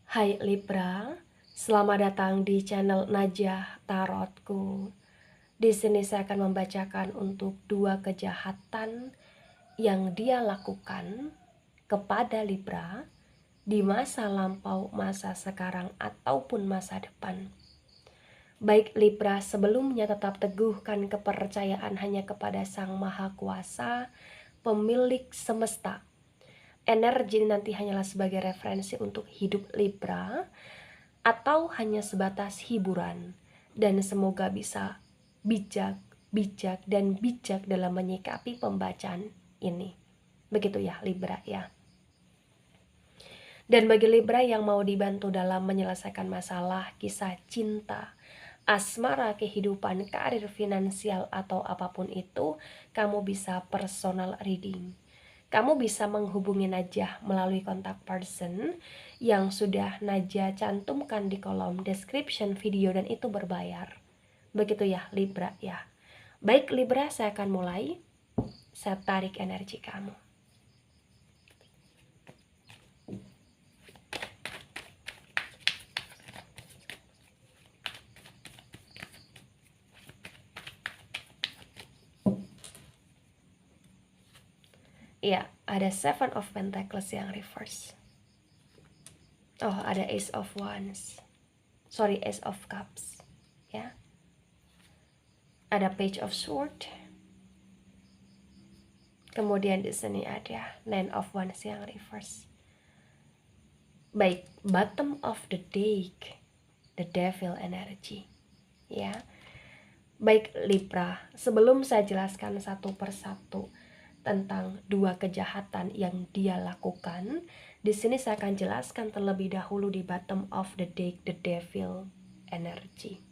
Hai Libra, selamat datang di channel Najah Tarotku. Di sini saya akan membacakan untuk 2 kejahatan yang dia lakukan kepada Libra di masa lampau, masa sekarang, ataupun masa depan. Baik Libra, sebelumnya tetap teguhkan kepercayaan hanya kepada Sang Maha Kuasa, pemilik semesta. Energi nanti hanyalah sebagai referensi untuk hidup Libra atau hanya sebatas hiburan, dan semoga bisa bijak dalam menyikapi pembacaan ini. Begitu ya Libra ya. Dan bagi Libra yang mau dibantu dalam menyelesaikan masalah, kisah cinta, asmara, kehidupan, karir, finansial, atau apapun itu, kamu bisa personal reading. Kamu bisa menghubungi Najah melalui kontak person yang sudah Najah cantumkan di kolom description video, dan itu berbayar. Begitu ya Libra ya. Baik Libra, saya akan mulai. Saya tarik energi kamu. Ya, ada Seven of Pentacles yang reverse. Oh, ada Ace of Wands. Sorry, Ace of Cups. Ya. Ada Page of Swords. Kemudian di sini ada Nine of Wands yang reverse. Baik, bottom of the deck, the devil energy. Ya. Baik Libra, sebelum saya jelaskan satu persatu tentang 2 kejahatan yang dia lakukan, di sini saya akan jelaskan terlebih dahulu di bottom of the deck, the devil energy.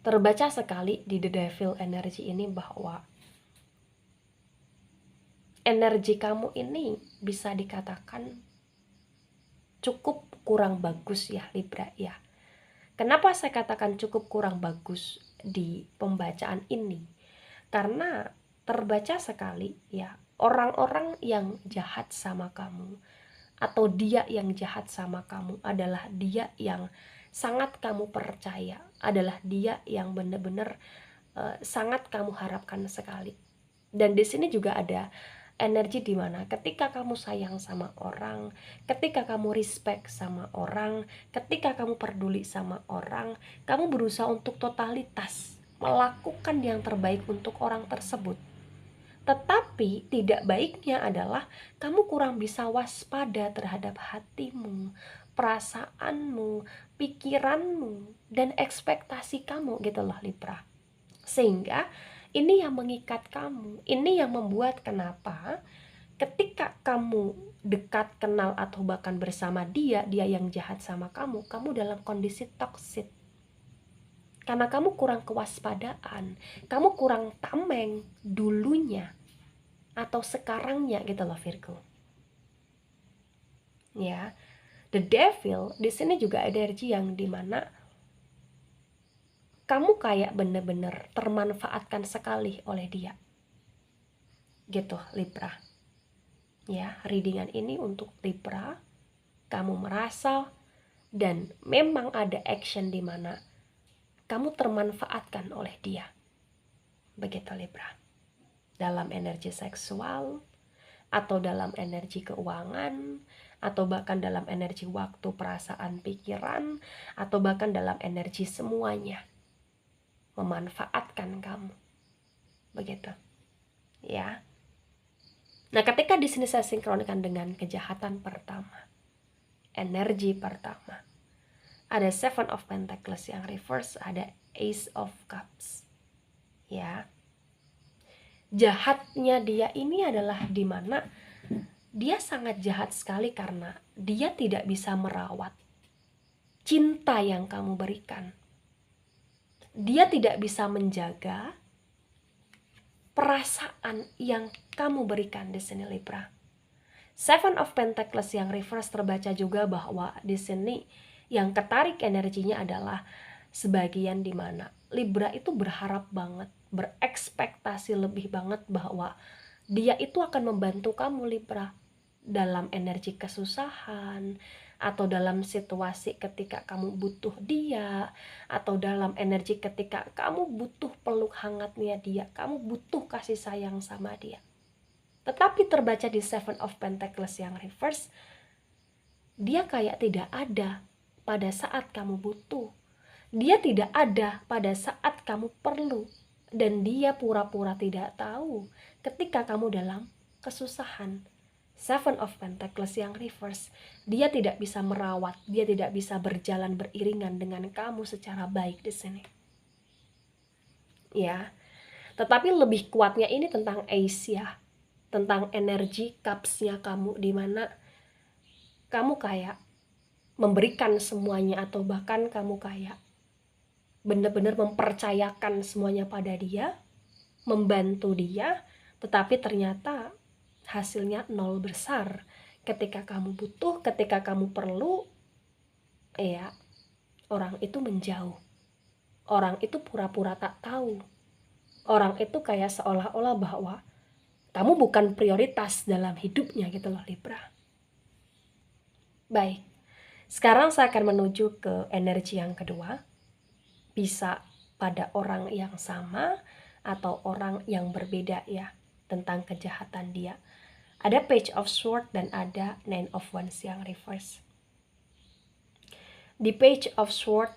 Terbaca sekali di the devil energy ini bahwa energi kamu ini bisa dikatakan cukup kurang bagus ya Libra ya. Kenapa saya katakan cukup kurang bagus di pembacaan ini? Karena terbaca sekali ya, orang-orang yang jahat sama kamu atau dia yang jahat sama kamu adalah dia yang sangat kamu percaya, adalah dia yang benar-benar sangat kamu harapkan sekali. Dan di sini juga ada energi dimana ketika kamu sayang sama orang, ketika kamu respect sama orang, ketika kamu peduli sama orang, kamu berusaha untuk totalitas melakukan yang terbaik untuk orang tersebut. Tetapi tidak baiknya adalah kamu kurang bisa waspada terhadap hatimu, perasaanmu, pikiranmu, dan ekspektasi kamu gitu loh Libra. Sehingga ini yang mengikat kamu, ini yang membuat kenapa ketika kamu dekat, kenal, atau bahkan bersama dia yang jahat sama kamu dalam kondisi toksik. Karena kamu kurang kewaspadaan, kamu kurang tameng dulunya atau sekarangnya gitu loh Virgo. Ya, the devil di sini juga energi yang dimana kamu kayak bener-bener termanfaatkan sekali oleh dia. Gitu Libra. Ya, readingan ini untuk Libra. Kamu merasa dan memang ada action di mana kamu termanfaatkan oleh dia. Begitu Libra. Dalam energi seksual, atau dalam energi keuangan, atau bahkan dalam energi waktu, perasaan, pikiran, atau bahkan dalam energi semuanya. Memanfaatkan kamu. Begitu. Ya. Nah, ketika di sini saya sinkronkan dengan kejahatan pertama, energi pertama, ada Seven of Pentacles yang reverse, ada Ace of Cups. Ya. Jahatnya dia ini adalah di mana dia sangat jahat sekali karena dia tidak bisa merawat cinta yang kamu berikan. Dia tidak bisa menjaga perasaan yang kamu berikan di sini Libra. Seven of Pentacles yang reverse terbaca juga bahwa di sini yang ketarik energinya adalah sebagian di mana Libra itu berharap banget, berekspektasi lebih banget bahwa dia itu akan membantu kamu Libra. dalam energi kesusahan, atau dalam situasi ketika kamu butuh dia, atau dalam energi ketika kamu butuh peluk hangatnya dia, kamu butuh kasih sayang sama dia. Tetapi terbaca di Seven of Pentacles yang reverse, dia kayak tidak ada pada saat kamu butuh. Dia tidak ada pada saat kamu perlu. Dan dia pura-pura tidak tahu ketika kamu dalam kesusahan. Seven of Pentacles yang reverse, dia tidak bisa merawat, dia tidak bisa berjalan beriringan dengan kamu secara baik di sini. Ya, tetapi lebih kuatnya ini tentang Ace ya, tentang energi cups-nya kamu, dimana kamu kayak memberikan semuanya, atau bahkan kamu kayak benar-benar mempercayakan semuanya pada dia, membantu dia, tetapi ternyata hasilnya nol besar. Ketika kamu butuh, ketika kamu perlu, ya orang itu menjauh. Orang itu pura-pura tak tahu. Orang itu kayak seolah-olah bahwa kamu bukan prioritas dalam hidupnya gitu loh Libra. Baik, sekarang saya akan menuju ke energi yang kedua. Bisa pada orang yang sama atau orang yang berbeda ya, tentang kejahatan dia. Ada Page of Swords dan ada Nine of Wands yang reverse. Di Page of Swords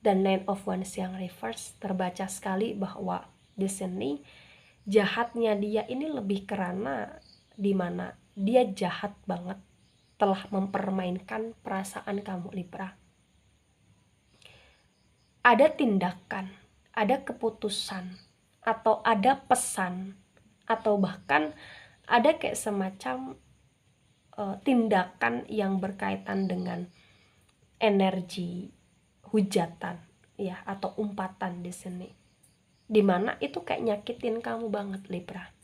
dan Nine of Wands yang reverse terbaca sekali bahwa di sini jahatnya dia ini lebih karena dimana dia jahat banget telah mempermainkan perasaan kamu Libra. Ada tindakan, ada keputusan, atau ada pesan, atau bahkan ada kayak semacam tindakan yang berkaitan dengan energi hujatan ya, atau umpatan di sini, dimana itu kayak nyakitin kamu banget Libra.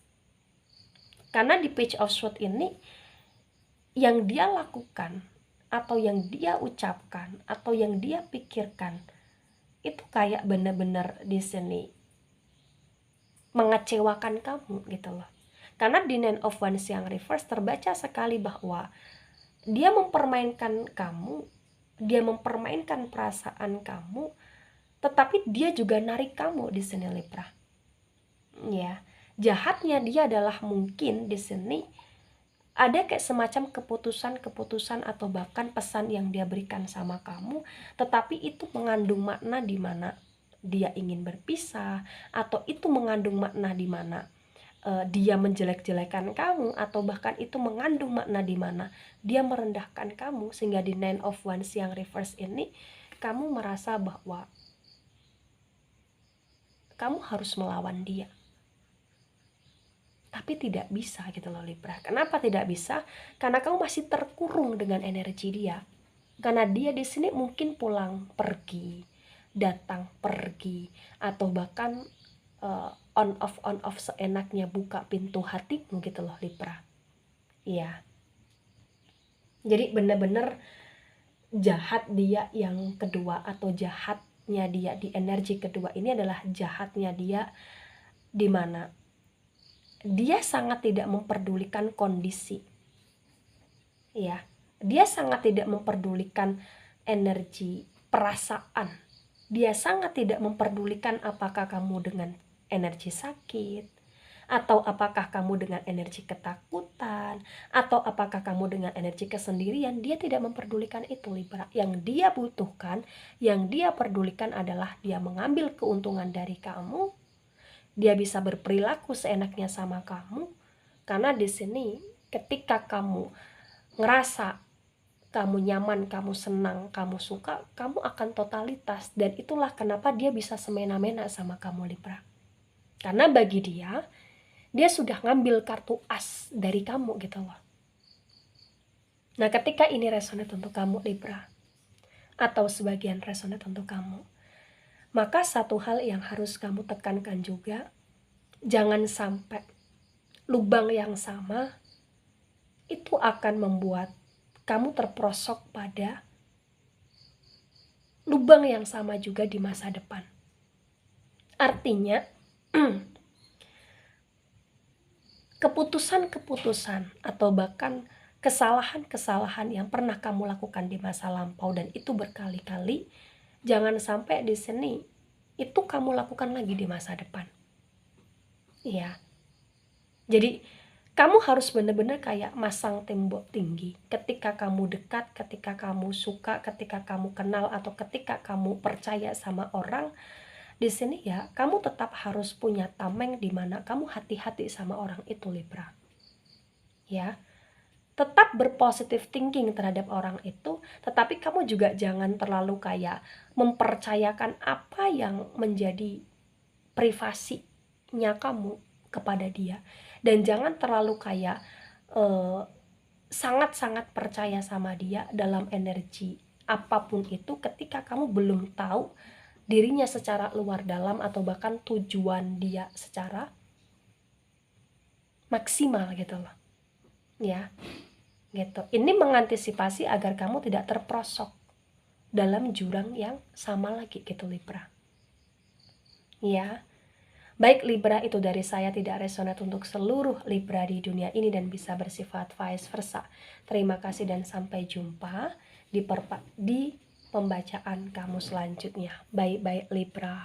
Karena di Page of Swords ini yang dia lakukan, atau yang dia ucapkan, atau yang dia pikirkan, itu kayak bener-bener di sini mengecewakan kamu gitu loh. Karena di Nine of Wands yang reverse terbaca sekali bahwa dia mempermainkan kamu, dia mempermainkan perasaan kamu, tetapi dia juga narik kamu di sini Libra. Ya, jahatnya dia adalah mungkin di sini ada kayak semacam keputusan-keputusan atau bahkan pesan yang dia berikan sama kamu, tetapi itu mengandung makna di mana dia ingin berpisah, atau itu mengandung makna di mana dia menjelek-jelekan kamu, atau bahkan itu mengandung makna di mana dia merendahkan kamu, sehingga di Nine of Wands yang reverse ini kamu merasa bahwa kamu harus melawan dia. Tapi tidak bisa gitu loh Libra. Kenapa tidak bisa? Karena kamu masih terkurung dengan energi dia. Karena dia di sini mungkin pulang pergi, datang pergi, atau bahkan on off seenaknya buka pintu hatimu gitu loh Libra. Iya. Jadi benar-benar jahat dia yang kedua, atau jahatnya dia di energi kedua ini adalah jahatnya dia di mana dia sangat tidak memperdulikan kondisi. Ya, dia sangat tidak memperdulikan energi perasaan. Dia sangat tidak memperdulikan apakah kamu dengan energi sakit, atau apakah kamu dengan energi ketakutan, atau apakah kamu dengan energi kesendirian. Dia tidak memperdulikan itu Libra. Yang dia butuhkan, yang dia pedulikan adalah dia mengambil keuntungan dari kamu. Dia bisa berperilaku seenaknya sama kamu, karena di sini ketika kamu ngerasa kamu nyaman, kamu senang, kamu suka, kamu akan totalitas. Dan itulah kenapa dia bisa semena-mena sama kamu Libra. Karena bagi dia sudah ngambil kartu as dari kamu gitu loh. Nah, ketika ini resonate untuk kamu Libra, atau sebagian resonate untuk kamu, maka satu hal yang harus kamu tekankan juga, jangan sampai lubang yang sama itu akan membuat kamu terperosok pada lubang yang sama juga di masa depan. Artinya, keputusan-keputusan atau bahkan kesalahan-kesalahan yang pernah kamu lakukan di masa lampau dan itu berkali-kali, jangan sampai di sini itu kamu lakukan lagi di masa depan. Ya. Jadi kamu harus benar-benar kayak masang tembok tinggi. Ketika kamu dekat, ketika kamu suka, ketika kamu kenal atau ketika kamu percaya sama orang, di sini ya kamu tetap harus punya tameng di mana kamu hati-hati sama orang itu, Libra. Ya. Tetap berpositif thinking terhadap orang itu, tetapi kamu juga jangan terlalu kayak mempercayakan apa yang menjadi privasinya kamu kepada dia, dan jangan terlalu kayak sangat-sangat percaya sama dia dalam energi apapun itu ketika kamu belum tahu dirinya secara luar dalam atau bahkan tujuan dia secara maksimal gitu loh ya. Gitu. Ini mengantisipasi agar kamu tidak terperosok dalam jurang yang sama lagi gitu, Libra. Ya. Baik Libra, itu dari saya, tidak resonate untuk seluruh Libra di dunia ini dan bisa bersifat vice versa. Terima kasih dan sampai jumpa di pembacaan kamu selanjutnya. Baik-baik Libra.